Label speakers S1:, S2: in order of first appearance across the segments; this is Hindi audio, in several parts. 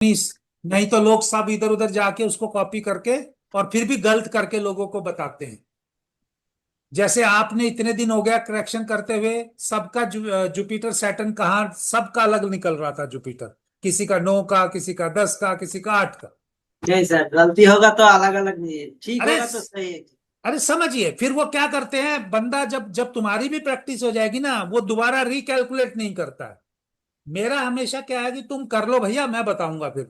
S1: नहीं तो लोग सब इधर उधर जाके उसको कॉपी करके और फिर भी गलत करके लोगों को बताते हैं। जैसे आपने इतने दिन हो गया करेक्शन करते हुए, सबका जुपिटर सैटर्न कहाँ, सबका अलग निकल रहा था जुपिटर। किसी का 9 का, किसी का 10 का, किसी का 8 का।
S2: नहीं सर, गलती होगा तो अलग अलग नहीं है, ठीक
S1: अरे
S2: होगा तो सही है।
S1: अरे समझिए, फिर वो क्या करते हैं, बंदा जब जब तुम्हारी भी प्रैक्टिस हो जाएगी ना, वो दोबारा रिकैलकुलेट नहीं करता है। मेरा हमेशा क्या है कि तुम कर लो भैया, मैं बताऊंगा फिर।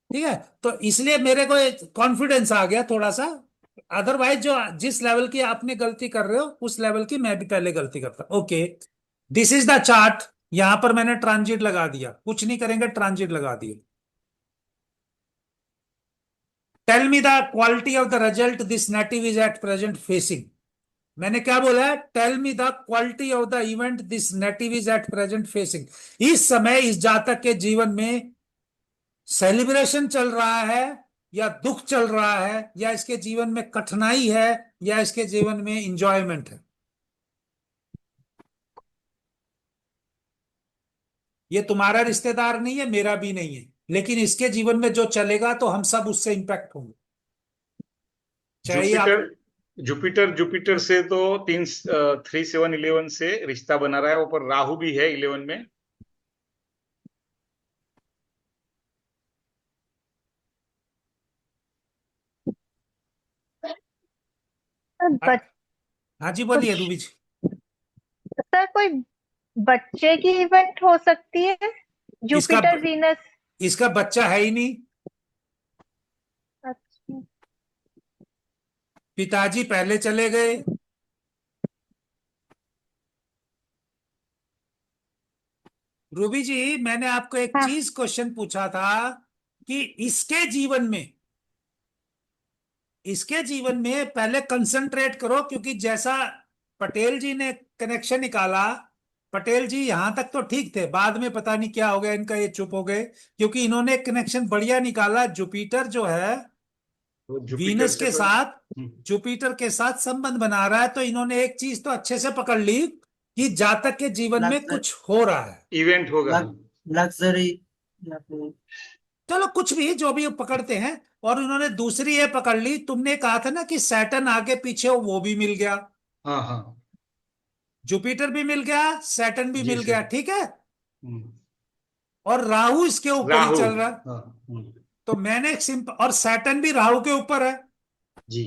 S1: ठीक है। तो इसलिए मेरे को कॉन्फिडेंस आ गया थोड़ा सा। अदरवाइज जो जिस लेवल की आपने गलती कर रहे हो, उस लेवल की मैं भी पहले गलती करता। Okay, this is the chart. यहां पर मैंने ट्रांजिट लगा दिया, कुछ नहीं करेंगे, ट्रांजिट लगा दिए। Tell me the quality of the result this native is at present facing. मैंने क्या बोला है, tell me the quality of the event this native is at present facing. इस समय इस जातक के जीवन में सेलिब्रेशन चल रहा है, या दुख चल रहा है, या इसके जीवन में कठिनाई है, या इसके जीवन में इंजॉयमेंट है। ये तुम्हारा रिश्तेदार नहीं है, मेरा भी नहीं है, लेकिन इसके जीवन में जो चलेगा तो हम सब उससे इंपैक्ट होंगे। चाहे आप।
S3: जुपिटर जुपिटर जुपिटर से तो 3 7 11 से रिश्ता बना रहा है, ऊपर राहु भी है 11 में।
S4: बट
S1: हाँ जी, बोलिए
S4: कुछ
S1: रूबी जी।
S4: सर, कोई बच्चे की इवेंट हो सकती है?
S1: इसका
S4: जुपिटर वीनस।
S1: इसका बच्चा है ही नहीं।
S4: अच्छा।
S1: पिताजी पहले चले गए। रूबी जी, मैंने आपको एक
S4: हाँ।
S1: चीज क्वेश्चन पूछा था कि इसके जीवन में पहले कंसंट्रेट करो, क्योंकि जैसा पटेल जी ने कनेक्शन निकाला, पटेल जी यहां तक तो ठीक थे, बाद में पता नहीं क्या हो गया इनका, ये चुप हो गए। क्योंकि इन्होंने कनेक्शन बढ़िया निकाला, जुपिटर जो है
S3: तो जुपिटर
S1: वीनस
S3: से
S1: के
S3: तो
S1: साथ, जुपिटर के साथ संबंध बना रहा है। तो इन्होंने एक चीज तो अच्छे से पकड़ ली कि जातक के जीवन में
S2: लग्जर
S1: कुछ हो रहा है।
S3: इवेंट होगा।
S2: लग्जरी या फिर
S1: चलो कुछ भी, जो भी पकड़ते हैं। और उन्होंने दूसरी ये पकड़ ली, तुमने कहा था ना कि सैटर्न आगे पीछे हो, वो भी मिल गया।
S3: हाँ हाँ।
S1: जुपिटर भी मिल गया, सैटर्न भी
S3: जी
S1: मिल
S3: सर।
S1: गया, ठीक है।
S3: हम्म,
S1: और राहु इसके ऊपर ही
S3: राहु।
S1: चल रहा है।
S3: हाँ।
S1: तो मैंने एक सिंपल, और सैटर्न भी राहु के ऊपर है,
S3: जी।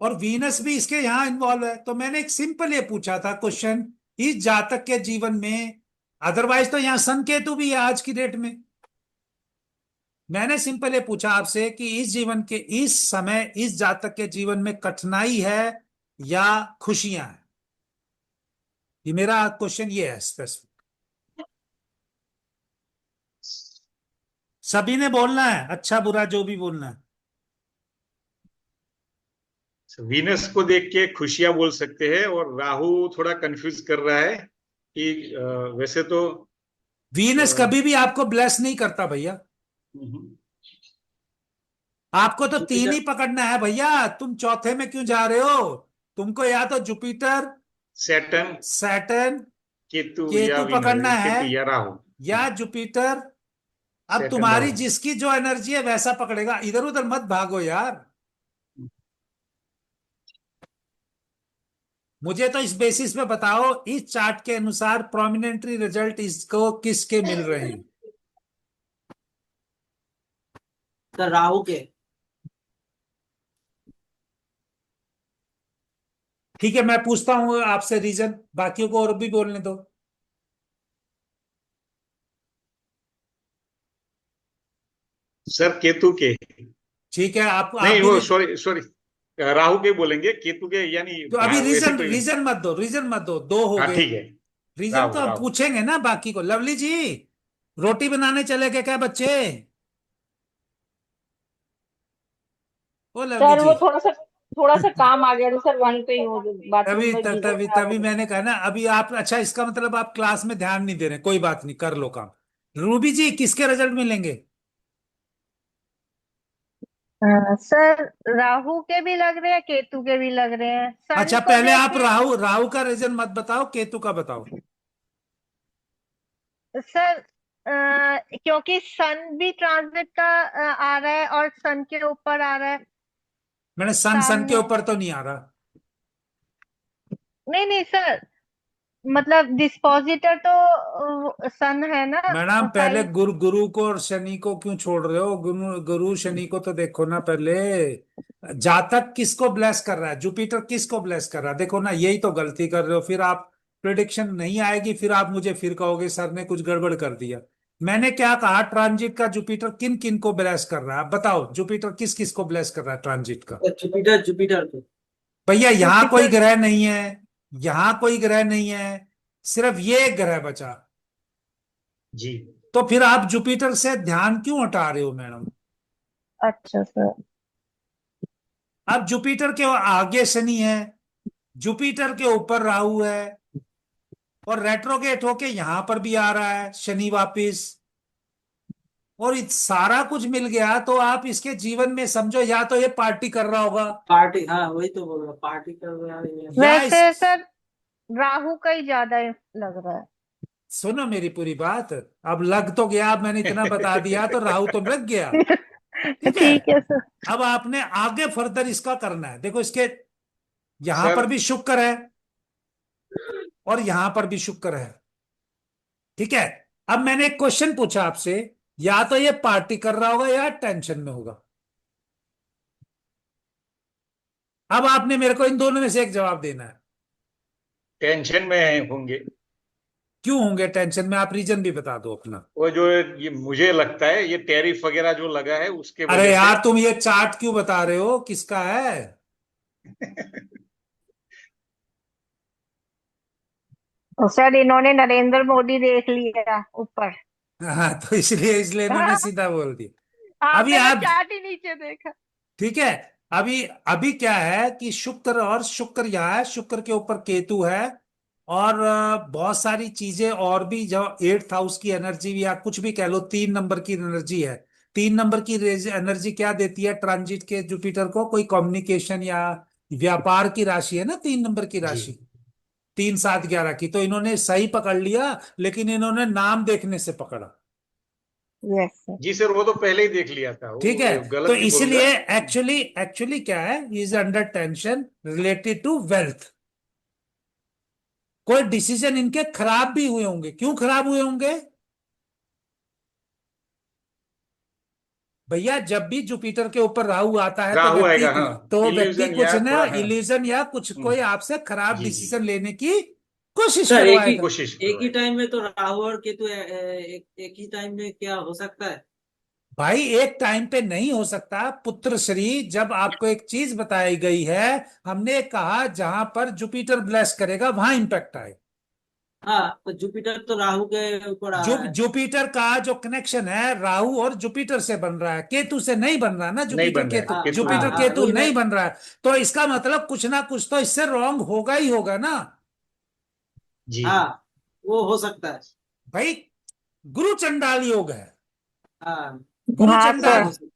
S1: और वीनस भी इसके यहां इन्वॉल्व है। तो मैंने एक सिंपल ये पूछा था क्वेश्चन, इस जातक के जीवन में, अदरवाइज तो यहां सन केतु भी है आज की डेट में। मैंने सिंपल ये पूछा आपसे कि इस जीवन के इस समय इस जातक के जीवन में कठिनाई है या खुशियां हैं। ये मेरा क्वेश्चन ये है स्पेसिफिक। सभी ने बोलना है, अच्छा बुरा जो भी बोलना है।
S3: वीनस को देख के खुशियां बोल सकते हैं, और राहु थोड़ा कंफ्यूज कर रहा है कि वैसे तो
S1: वीनस
S3: अ,
S1: कभी भी आपको ब्लेस नहीं करता भैया। आपको तो तीन
S2: जुपिटर।
S1: ही पकड़ना है भैया, तुम चौथे में क्यों जा रहे हो। तुमको या तो जुपिटर,
S3: सैटर्न,
S1: सैटर्न,
S3: केतु या
S1: केतु पकड़ना है,
S3: केतु या राहु।
S1: या जुपिटर। अब
S3: सैटर्न
S1: तुम्हारी
S3: राहु।
S1: जिसकी जो एनर्जी है वैसा पकड़ेगा, इधर उधर मत भागो यार। मुझे तो इस बेसिस पे बताओ, इस चार्ट के अनुसार प्रोमिनेंटरी रिजल्ट इसको किसके मिल रहे हैं।
S2: सर राहु के।
S1: ठीक है, मैं पूछता हूं आपसे रीजन, बाकियों को और भी बोलने दो।
S3: सर केतु के।
S1: ठीक है, आप
S3: नहीं,
S1: भी
S3: वो सॉरी सॉरी, राहु के बोलेंगे, केतु के यानी
S1: तो अभी
S3: वैसे
S1: रीजन
S3: तो।
S1: रीजन मत दो, रीजन मत दो, दो हो
S3: हाँ
S1: गए।
S3: ठीक है।
S1: रीजन तो
S3: राहु
S1: हम
S3: राहु।
S1: पूछेंगे ना बाकी को। लवली जी, रोटी बनाने चले गए क्या बच्चे। ओ लवली
S5: सर
S1: जी।
S5: वो थोड़ा सा काम आ गया था सर, वहीं पे ही हूँ, बाथरूम
S1: तभी
S5: में गीजर
S1: तभी
S5: खराब हो
S1: तभी
S5: गया।
S1: मैंने कहा ना, अभी आप, अच्छा इसका मतलब आप क्लास में ध्यान नहीं दे रहे, कोई बात नहीं, कर लो काम। रूबी जी, किसके रिजल्ट मिलेंगे।
S4: सर, राहु के भी लग रहे हैं, केतु के भी लग रहे हैं, सन
S1: अच्छा
S4: को
S1: पहले आप
S4: देखें।
S1: राहु राहु का रीजन मत बताओ, केतु का बताओ।
S4: सर, क्योंकि सन भी ट्रांजिट का आ रहा है और सन के ऊपर आ रहा है
S1: मैंने सन के
S4: सामने।
S1: ऊपर तो नहीं आ रहा।
S4: नहीं नहीं सर, मतलब डिस्पोजिटर तो सन है ना
S1: मैडम पहले
S4: साइड।
S1: गुरु को और शनि को क्यों छोड़ रहे हो? गुरु गुरु शनि को तो देखो ना पहले। जातक किसको ब्लेस कर रहा है? जुपिटर किसको ब्लेस कर रहा है? देखो ना, यही तो गलती कर रहे हो। फिर आप प्रिडिक्शन नहीं आएगी, फिर आप मुझे फिर कहोगे सर ने कुछ गड़बड़ कर दिया। मैंने क्या कहा? ट्रांजिट का जुपिटर किन किन को ब्लेस कर रहा है? आप बताओ, जुपिटर किस किस को ब्लेस कर रहा है ट्रांजिट का?
S2: जुपिटर जुपिटर को।
S1: भैया यहाँ कोई
S4: जुपिटर।
S1: ग्रह नहीं है, यहाँ कोई ग्रह नहीं है, सिर्फ ये एक ग्रह बचा।
S3: जी।
S1: तो फिर आप जुपिटर से ध्यान क्यों हटा रहे हो मैडम?
S4: अच्छा सर।
S1: अब जुपिटर के आगे शनि है, जुपिटर के ऊपर राहु है, और रेट्रोगेट होके यहां पर भी आ रहा है शनि वापिस, और सारा कुछ मिल गया। तो आप इसके जीवन में समझो, या तो ये पार्टी कर रहा होगा,
S2: पार्टी, हाँ वही तो बोल रहा, पार्टी कर रहा है ये।
S1: या
S4: वैसे
S1: इस
S4: सर राहु का ही ज्यादा लग रहा है।
S1: सुनो मेरी पूरी बात। अब लग तो गया, अब मैंने इतना बता दिया तो राहु तो लग गया। ठीक है।
S4: ठीक है सर।
S1: अब आपने आगे फर्दर इसका करना है। देखो, इसके यहां
S3: सर
S1: पर भी शुक्र है और यहां पर भी शुक्र है। ठीक है। अब मैंने एक क्वेश्चन पूछा आपसे, या तो ये पार्टी कर रहा होगा या टेंशन में होगा। अब आपने मेरे को इन दोनों में से एक जवाब देना है।
S3: टेंशन में होंगे।
S1: क्यों होंगे टेंशन में? आप रीजन भी बता दो अपना।
S3: वो जो ये मुझे लगता है ये टैरिफ वगैरह जो लगा है उसके
S1: अरे
S3: वजह से।
S1: यार, तुम ये चार्ट क्यों बता रहे हो? किसका है?
S4: तो सर इन्होंने नरेंद्र मोदी देख लिया ऊपर।
S1: हाँ, तो इसलिए इसलिए इन्होंने सीधा बोल दिया। अभी
S4: आपने तो
S1: आप,
S4: चार्ट ही नीचे देखा।
S1: ठीक है, अभी अभी क्या है कि शुक्र, और शुक्र यहाँ है, शुक्र के ऊपर केतु है, और बहुत सारी चीजें और भी, जो 8th हाउस की एनर्जी या कुछ भी कह लो, 3 नंबर की एनर्जी है। 3 नंबर की एनर्जी क्या देती है ट्रांजिट के जुपिटर को? कोई कम्युनिकेशन या व्यापार की राशि है ना 3 नंबर की
S3: जी।
S1: राशि, 3 7 11 की। तो इन्होंने सही पकड़ लिया, लेकिन इन्होंने नाम देखने से पकड़ा।
S4: Yes sir.
S3: जी सर, वो तो पहले ही देख लिया था,
S1: ठीक है।
S3: वो
S1: तो
S3: गलत नहीं बोलूंगा।
S1: इसलिए एक्चुअली एक्चुअली क्या है, is under tension related to wealth. कोई डिसीजन इनके खराब भी हुए होंगे। क्यों खराब हुए होंगे भैया? जब भी जुपिटर के ऊपर राहु आता है तो
S3: राहु
S1: व्यक्ति,
S3: आएगा, हाँ।
S1: तो व्यक्ति
S3: इल्यूजन
S1: कुछ
S3: या
S1: ना
S3: थोड़ा, हाँ।
S1: इल्यूजन या कुछ कोई आपसे खराब
S3: जी जी।
S1: डिसीजन लेने की कोशिश
S2: सर
S1: करवाएगा।
S3: कोशिश
S2: एक ही
S3: करवाएगा।
S2: टाइम में तो राहु और केतु एक ही टाइम में क्या हो सकता है?
S1: भाई एक टाइम पे नहीं हो सकता पुत्र श्री। जब आपको एक चीज बताई गई है, हमने कहा जहां पर जुपिटर ब्लेस करेगा वहां इंपैक्ट आए।
S2: हाँ, तो जुपिटर तो राहु के ऊपर आ रहा है।
S1: जुपिटर का जो कनेक्शन है राहु और जुपिटर से बन रहा है, केतु से नहीं बन रहा ना।
S3: नहीं
S1: जुपिटर
S3: बन रहा है,
S1: केतु,
S2: हाँ
S3: केतु नहीं
S2: हाँ
S1: जुपिटर
S3: बन
S2: हाँ,
S3: रहा
S1: केतु
S2: वही मैं।
S1: नहीं बन रहा है। तो इसका मतलब कुछ ना कुछ तो इससे रॉन्ग होगा ही होगा ना
S3: है। जी।
S2: हाँ, वो हो सकता है।
S1: भाई। गुरु चंडाल योग है।
S2: हाँ,
S1: गुरु
S4: हाँ
S2: वो
S1: चंडाल,
S4: सर।
S2: हो सकता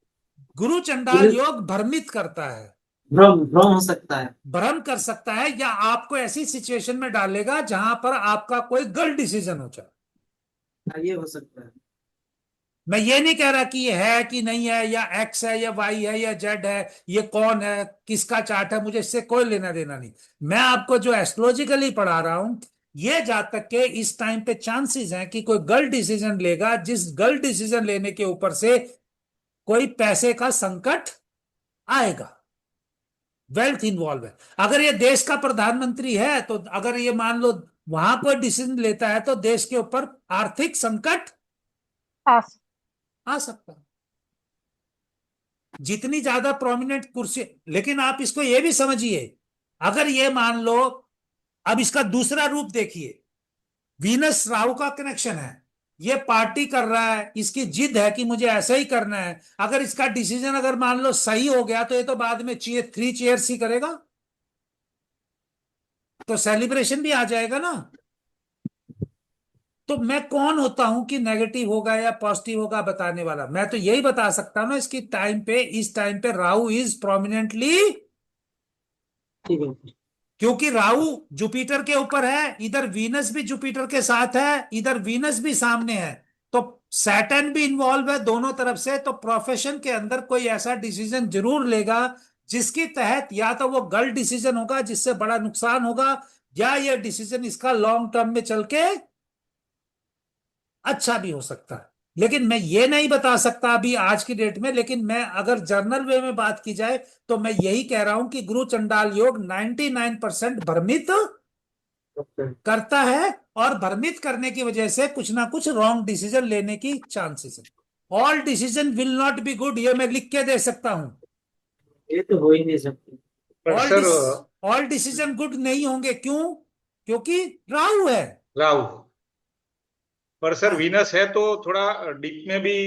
S1: गुरु
S2: है।
S1: चंडाल योग भ्रमित करता है,
S2: भ्रम भ्रम हो सकता है।
S1: भ्रम कर सकता है, या आपको ऐसी सिचुएशन में डालेगा जहां पर आपका कोई गलत डिसीजन हो जाए।
S2: हाँ, ये हो सकता है।
S1: मैं ये नहीं कह रहा कि ये है कि नहीं है, या एक्स है या वाई है या जेड है, ये कौन है, किसका चार्ट है, मुझे इससे कोई लेना देना नहीं। मैं आपको जो एस्ट्रोलॉजिकली पढ़ा रहा हूं, ये जातक के इस टाइम पे चांसेस हैं कि कोई गलत डिसीजन लेगा, जिस गलत डिसीजन लेने के ऊपर से कोई पैसे का संकट आएगा, वेल्थ इन्वॉल्व है। अगर ये देश का प्रधानमंत्री है, तो अगर ये मान लो वहां कोई डिसीजन लेता है, तो देश के ऊपर आर्थिक संकट
S4: हाँ
S1: आ सकता है। जितनी ज्यादा प्रोमिनेंट कुर्सी, लेकिन आप इसको ये भी समझिए, अगर ये मान लो, अब इसका दूसरा रूप देखिए, वीनस राहु का कनेक्शन है, ये पार्टी कर रहा है, इसकी जिद है कि मुझे ऐसा ही करना है। अगर इसका डिसीजन अगर मान लो सही हो गया, तो ये तो बाद में चेयर 3 चेयर्स ही करेगा, तो सेलिब्रेशन भी आ जाएगा ना। तो मैं कौन होता हूं कि नेगेटिव होगा या पॉजिटिव होगा बताने वाला? मैं तो यही बता सकता हूं ना, इसकी टाइम पे, इस टाइम पे राहु इज प्रोमिनेंटली,
S2: ठीक है।
S1: क्योंकि राहु जुपिटर के ऊपर है, इधर वीनस भी जुपिटर के साथ है, इधर वीनस भी सामने है। तो सैटर्न भी इन्वॉल्व है दोनों तरफ से, तो प्रोफेशन के अंदर कोई ऐसा डिसीजन जरूर लेगा जिसके तहत या तो वो गलत डिसीजन होगा जिससे बड़ा नुकसान होगा, या ये डिसीजन इसका लॉन्ग टर्म में चल के अच्छा भी हो सकता है। लेकिन मैं ये नहीं बता सकता अभी आज की डेट में, लेकिन मैं अगर जर्नल वे में बात की जाए तो मैं यही कह रहा हूं कि गुरु चंडाल योग 99% भ्रमित करता है, और भ्रमित करने की वजह से कुछ ना कुछ रॉन्ग डिसीजन लेने की चांसेस है। All decision will not be good, ये मैं लिख के दे सकता हूं।
S2: ये तो हो ही नहीं सकती।
S3: पर
S1: all
S3: sir
S1: all decision good नहीं होंगे, क्यों? क्योंकि राहु है।
S3: राहु, पर सर
S1: हाँ,
S3: वीनस है तो थोड़ा डीप में भी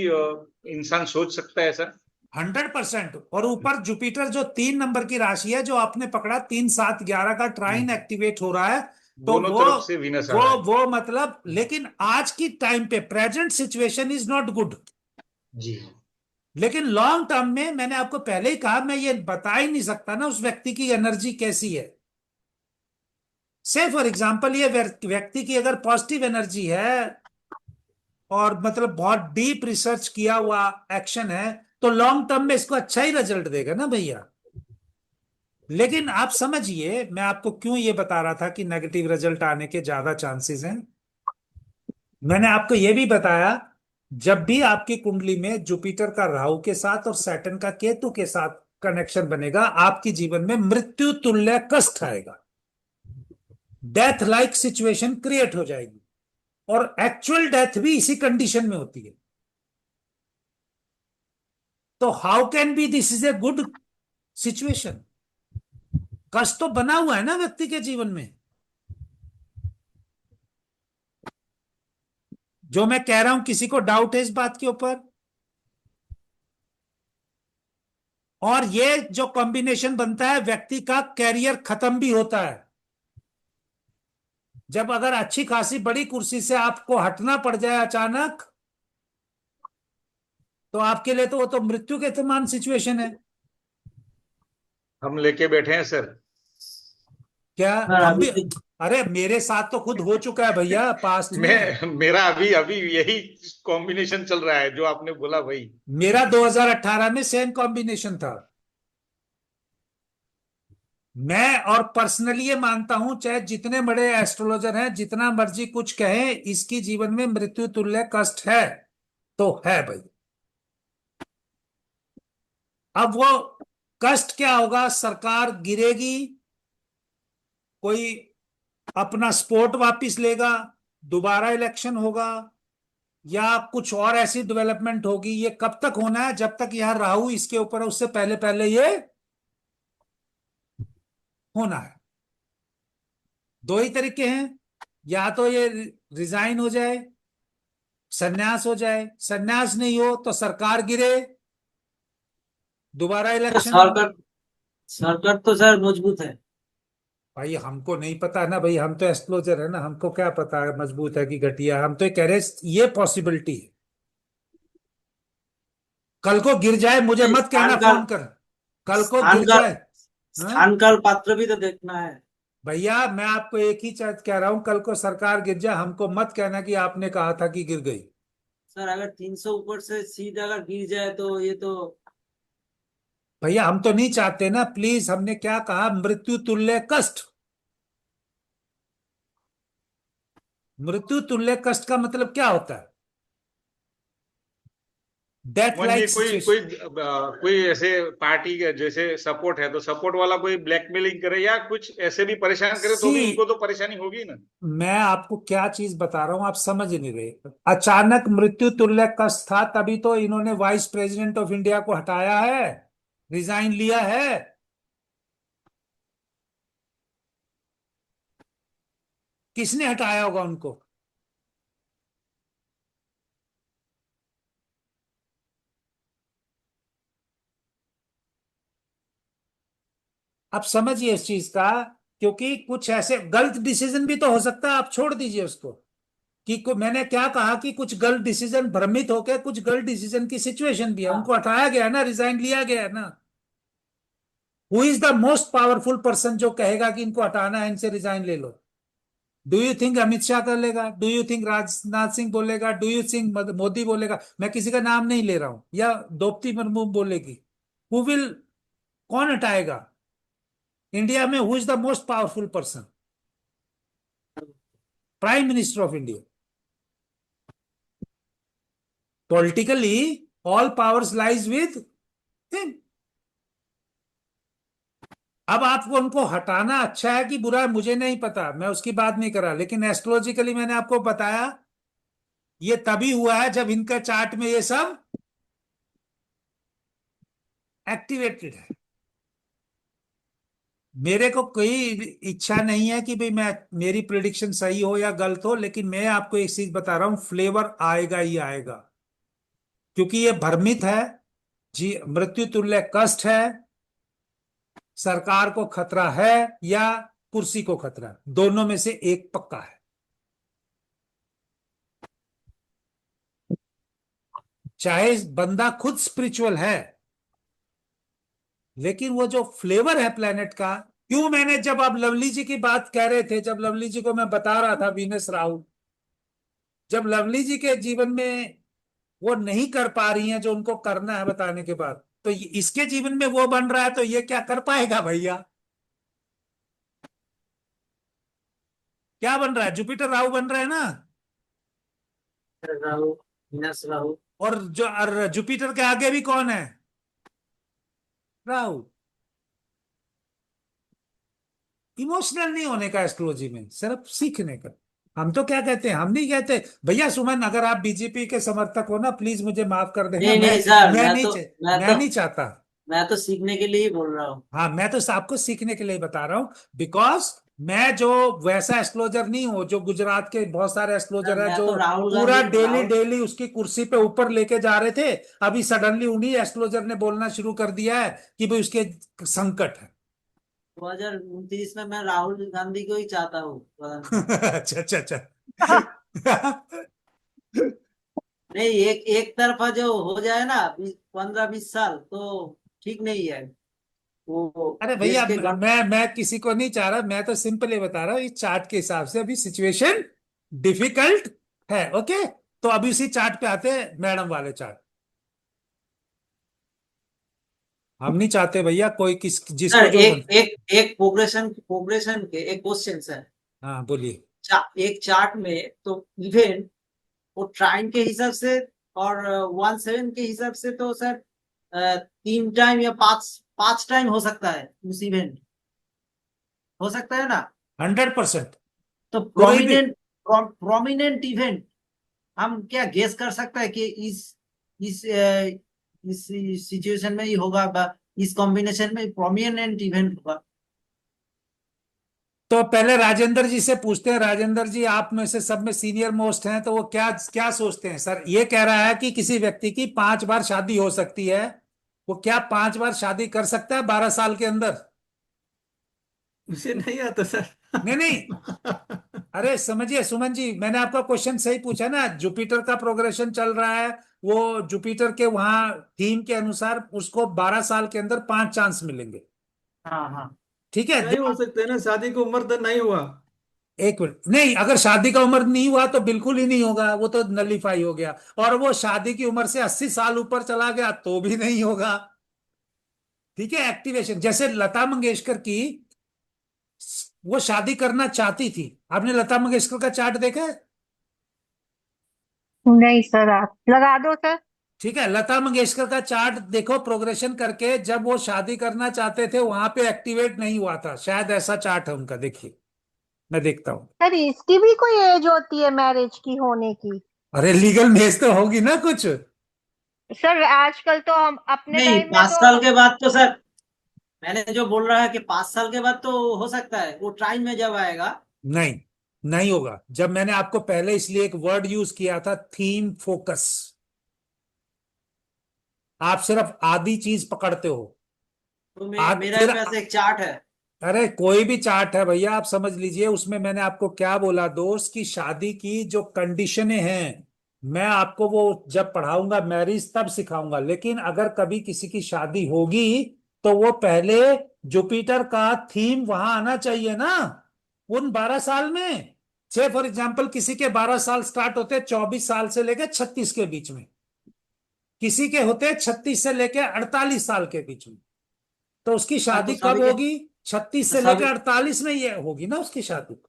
S3: इंसान सोच सकता है ऐसा।
S1: 100%। और ऊपर जुपिटर जो 3 नंबर की राशि है, जो आपने पकड़ा 3 7 11 का ट्राइन एक्टिवेट हो रहा है, तो
S3: दोनों
S1: वो
S3: तरफ से वीनस आ रहा है।
S1: वो मतलब, लेकिन आज की टाइम पे present situation is not good.
S3: जी।
S1: लेकिन लॉन्ग टर्म में मैंने आपको पहले ही कहा, मैं ये बता ही नहीं सकता ना उस व्यक्ति की एनर्जी कैसी है। से फॉर एग्जाम्पल ये व्यक्ति की अगर पॉजिटिव एनर्जी है और मतलब बहुत डीप रिसर्च किया हुआ एक्शन है, तो लॉन्ग टर्म में इसको अच्छा ही रिजल्ट देगा ना भैया। लेकिन आप समझिए मैं आपको क्यों ये बता रहा था कि नेगेटिव रिजल्ट आने के ज्यादा चांसेस हैं। मैंने आपको ये भी बताया, जब भी आपकी कुंडली में जुपिटर का राहु के साथ और सैटर्न का केतु के साथ कनेक्शन बनेगा, आपके जीवन में मृत्यु तुल्य कष्ट आएगा, डेथ लाइक सिचुएशन क्रिएट हो जाएगी, और एक्चुअल डेथ भी इसी कंडीशन में होती है। तो how can be this is a good situation? कष्ट तो बना हुआ है ना व्यक्ति के जीवन में। जो मैं कह रहा हूं, किसी को डाउट है इस बात के ऊपर? और ये जो कॉम्बिनेशन बनता है, व्यक्ति का कैरियर खत्म भी होता है। जब अगर अच्छी खासी बड़ी कुर्सी से आपको हटना पड़ जाए अचानक, तो आपके लिए तो वो तो मृत्यु के समान सिचुएशन है।
S3: हम लेके बैठे हैं सर।
S1: क्या
S2: सर
S1: हम
S2: अभी
S1: भी? अरे मेरे साथ तो खुद हो चुका है भैया पास्ट में।
S3: मेरा अभी अभी यही कॉम्बिनेशन चल रहा है जो आपने बोला वही।
S1: मेरा 2018 में सेम कॉम्बिनेशन था। मैं और पर्सनली ये मानता हूं, चाहे जितने बड़े एस्ट्रोलॉजर हैं जितना मर्जी कुछ कहें, इसकी जीवन में मृत्यु तुल्य कष्ट है तो है भाई। अब वो कष्ट क्या होगा? सरकार गिरेगी, कोई अपना सपोर्ट वापस लेगा, दोबारा इलेक्शन होगा, या कुछ और ऐसी डेवलपमेंट होगी। ये कब तक होना है? जब तक यह राहु इसके ऊपर है, उससे पहले पहले ये होना है। दो ही तरीके हैं, या तो ये रिजाइन हो जाए, सन्यास हो जाए, सन्यास नहीं हो तो सरकार गिरे, दोबारा इलेक्शन हो।
S2: सरकार सरकार तो सर मजबूत है।
S1: भाई हमको नहीं पता ना भाई, हम तो एस्ट्रोलॉजर है ना, हमको क्या पता है मजबूत है कि घटिया। हम तो ये कह रहे हैं, ये पॉसिबिलिटी है। कल को गिर जाए मुझे
S2: नहीं,
S1: मत कहना
S2: स्थान काल
S1: फोन कर, कल को
S2: स्थान
S1: गिर
S2: काल
S1: जाए। हाँ
S2: स्थान काल पात्र भी तो देखना है।
S1: भैया, मैं आपको एक ही चीज कह रहा हूं, कल को सरकार गिर जाए, हमको मत कहना कि आपने कहा था कि गिर गई।
S2: सर अगर 300 ऊपर से सीधा अगर गिर जाए तो ये तो।
S1: भैया हम तो नहीं चाहते ना, प्लीज। हमने क्या कहा? मृत्यु तुल्य कष्ट। मृत्यु तुल्य कष्ट का मतलब क्या होता है? डेथ
S3: मान लीजिए
S1: लाइक
S3: कोई
S1: सिचुएशन।
S3: कोई कोई ऐसे पार्टी का जैसे सपोर्ट है तो सपोर्ट वाला कोई ब्लैकमेलिंग करे या कुछ ऐसे भी परेशान करे तो
S1: सी,
S3: भी इनको तो परेशानी होगी ना।
S1: मैं आपको क्या चीज बता रहा हूं, आप समझ नहीं रहे। अचानक मृत्यु तुल्य कष्ट था, तभी तो इन्होंने वाइस प्रेसिडेंट ऑफ इंडिया को हटाया है, रिजाइन लिया है। किसने हटाया होगा उनको? आप समझिए इस चीज का। क्योंकि कुछ ऐसे गलत डिसीजन भी तो हो सकता है, आप छोड़ दीजिए उसको। कि मैंने क्या कहा कि कुछ गलत डिसीजन, भ्रमित होकर कुछ गलत डिसीजन की सिचुएशन भी है,
S2: हाँ
S1: उनको हटाया गया है ना, रिजाइन लिया गया है ना। Who is the most powerful person जो कहेगा कि इनको हटाना है, इनसे रिजाइन ले लो? Do you think Amit Shah कर लेगा? Do you think Rajnath Singh बोलेगा? डू यू थिंक मोदी बोलेगा? मैं किसी का नाम नहीं ले रहा हूं, या द्रौपदी मुर्मू बोलेगी? हु विल, कौन हटाएगा? इंडिया में who is the most powerful person? Prime minister of India. Politically all powers lies with him. अब आपको उनको हटाना अच्छा है कि बुरा है मुझे नहीं पता, मैं उसकी बात नहीं कर रहा, लेकिन एस्ट्रोलॉजिकली मैंने आपको बताया ये तभी हुआ है जब इनका चार्ट में ये सब एक्टिवेटेड है। मेरे को कोई इच्छा नहीं है कि भाई मैं, मेरी प्रिडिक्शन सही हो या गलत हो, लेकिन मैं आपको एक चीज बता रहा हूं, फ्लेवर आएगा ही आएगा, क्योंकि ये भ्रमित है जी, मृत्यु तुल्य कष्ट है, सरकार को खतरा है या कुर्सी को खतरा, दोनों में से एक पक्का है। चाहे बंदा खुद स्पिरिचुअल है, लेकिन वो जो फ्लेवर है प्लेनेट का, क्यों मैंने, जब आप लवली जी की बात कह रहे थे, जब लवली जी को मैं बता रहा था वीनस राहु, जब लवली जी के जीवन में वो नहीं कर पा रही हैं जो उनको करना है बताने के बाद, तो इसके जीवन में वो बन रहा है, तो ये क्या कर पाएगा भैया? क्या बन रहा है? जुपिटर राहु बन रहा है ना।
S2: राहु, वीनस राहु।
S1: और जुपिटर के आगे भी कौन है? राहु। इमोशनल नहीं होने का एस्ट्रोलॉजी में, सिर्फ सीखने का। हम तो क्या कहते हैं, हम नहीं कहते भैया, सुमन अगर आप बीजेपी के समर्थक हो ना, प्लीज मुझे माफ कर देना,
S2: नहीं नहीं सर,
S1: मैं नहीं चाहता।
S2: मैं तो सीखने के लिए ही बोल रहा हूँ।
S1: हाँ, मैं तो आपको सीखने के लिए बता रहा हूँ, बिकॉज मैं जो वैसा एस्ट्रोलॉजर नहीं हूं, जो गुजरात के बहुत सारे
S2: सर,
S1: एस्ट्रोलॉजर है
S2: मैं
S1: जो
S2: तो राहुल
S1: पूरा
S2: गांधी
S1: डेली
S2: राहुल
S1: डेली उसकी कुर्सी पे ऊपर लेके जा रहे थे, अभी सडनली उन्हीं एस्ट्रोलॉजर ने बोलना शुरू कर दिया है कि भाई उसके संकट है।
S2: 2029 में मैं राहुल गांधी को ही चाहता हूँ
S1: अच्छा अच्छा अच्छा।
S2: नहीं, एक तरफा जो हो जाए ना 15-20 साल तो ठीक नहीं है वो।
S1: अरे
S2: देश
S1: भैया,
S2: के
S1: मैं किसी को नहीं चाह रहा, मैं तो सिंपल ही बता रहा हूँ इस चार्ट के हिसाब से अभी सिचुएशन डिफिकल्ट है। ओके, तो अभी उसी चार्ट पे आते हैं, मैडम वाले चार्ट। हम नहीं चाहते भैया कोई
S2: सर,
S1: जिसको जो
S2: एक एक एक प्रोग्रेशन के एक क्वेश्चन है।
S1: हाँ बोलिए।
S2: एक चार्ट में तो इवेंट वो ट्राइन के हिसाब से और 1/7 के हिसाब से तो सर 3 टाइम या 5 टाइम हो सकता है उस इवेंट, हो सकता है ना।
S1: 100%।
S2: तो
S1: कोई भी,
S2: प्रोमिनेंट इवेंट हम क्या गेस कर सकते हैं कि इस इस सिचुएशन में ही होगा, इस कॉम्बिनेशन में प्रोमिनेंट इवेंट होगा।
S1: तो पहले राजेंद्र जी से पूछते हैं। राजेंद्र जी, आप में से सब में सीनियर मोस्ट हैं, तो वो क्या क्या सोचते हैं? सर ये कह रहा है कि किसी व्यक्ति की 5 बार शादी हो सकती है, वो क्या 5 बार शादी कर सकता है 12 साल के अंदर?
S6: मुझे नहीं आता सर।
S1: नहीं नहीं, अरे समझिए सुमन जी, मैंने आपका क्वेश्चन सही पूछा ना। जुपिटर का प्रोग्रेशन चल रहा है, वो जुपिटर के वहां थीम के अनुसार उसको 12 साल के अंदर 5 चांस मिलेंगे।
S2: हाँ हाँ।
S1: ठीक है,
S6: नहीं हो सकते ना, शादी की उम्र तो नहीं हुआ।
S1: एक मिनट, नहीं, अगर शादी का उम्र नहीं हुआ तो बिल्कुल ही नहीं होगा, वो तो नलीफाई हो गया। और वो शादी की उम्र से 80 साल ऊपर चला गया तो भी नहीं होगा। ठीक है, एक्टिवेशन जैसे लता मंगेशकर की, वो शादी करना चाहती थी। आपने लता मंगेशकर का चार्ट देखा है?
S4: नहीं सर, आप लगा दो सर।
S1: ठीक है, लता मंगेशकर का चार्ट देखो प्रोग्रेशन करके, जब वो शादी करना चाहते थे वहां पे एक्टिवेट नहीं हुआ था, शायद ऐसा चार्ट है उनका, देखिए मैं देखता हूं।
S4: सर इसकी भी कोई एज होती है मैरिज की होने की?
S1: अरे लीगल मेज तो होगी ना कुछ।
S4: सर आजकल तो हम अपने
S2: नहीं,
S4: टाइम में
S2: 5 साल के बाद तो सर, मैंने जो बोल रहा है कि 5 साल के बाद तो हो सकता है, वो ट्राइन में जब आएगा।
S1: नहीं, नहीं होगा। जब मैंने आपको पहले इसलिए एक वर्ड यूज किया था, थीम फोकस, आप सिर्फ आधी चीज पकड़ते हो।
S2: तो मेरा
S1: फिर,
S2: पास एक चार्ट है।
S1: अरे कोई भी चार्ट है भैया, आप समझ लीजिए, उसमें मैंने आपको क्या बोला दोस्त, की शादी की जो कंडीशनें हैं, मैं आपको वो जब पढ़ाऊंगा मैरिज तब सिखाऊंगा, लेकिन अगर कभी किसी की शादी होगी तो वो पहले जुपिटर का थीम वहां आना चाहिए ना, उन 12 साल में। से फॉर एग्जाम्पल किसी के 12 साल स्टार्ट होते हैं 24 साल से लेकर 36 के बीच में, किसी के होते हैं 36 से लेकर 48 साल के बीच में। तो उसकी
S2: हाँ,
S1: शादी
S2: तो
S1: कब
S2: सभी के
S1: होगी? 36 से
S2: सभी
S1: लेकर 48 में ये होगी ना उसकी शादी।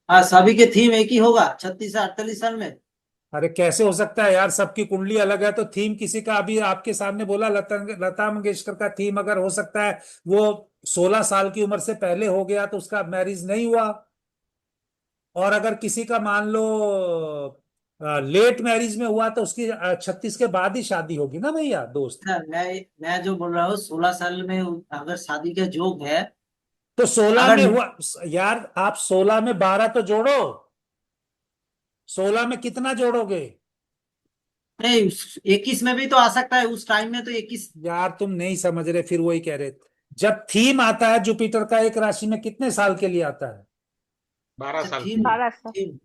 S2: हाँ, सभी के थीम एक ही होगा 36 से 48 साल में।
S1: अरे कैसे हो सकता है यार, सबकी कुंडली अलग है। तो थीम किसी का, अभी आपके सामने बोला लता मंगेशकर का थीम अगर हो सकता है वो 16 साल की उम्र से पहले हो गया तो उसका मैरिज नहीं हुआ। और अगर किसी का मान लो लेट मैरिज में हुआ तो उसकी 36 के बाद ही शादी होगी ना भैया दोस्त।
S2: सर मैं जो बोल रहा हूँ 16 साल में अगर शादी का योग है,
S1: तो 16 में
S2: अगर
S1: हुआ यार, आप 16 में 12 तो जोड़ो, 16 में कितना जोड़ोगे?
S2: नहीं 21 में भी तो आ सकता है, उस टाइम में तो 21।
S1: यार तुम नहीं समझ रहे, फिर वही कह रहे। जब थीम आता है जुपिटर का एक राशि में कितने साल के लिए आता है?
S3: 12 साल के
S2: थीम
S3: लिए।
S5: 12 साल।
S2: थीम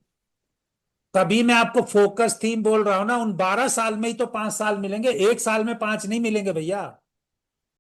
S1: तभी मैं आपको फोकस थीम बोल रहा हूं ना। उन 12 साल में ही तो 5 साल मिलेंगे, एक साल में 5 नहीं मिलेंगे भैया।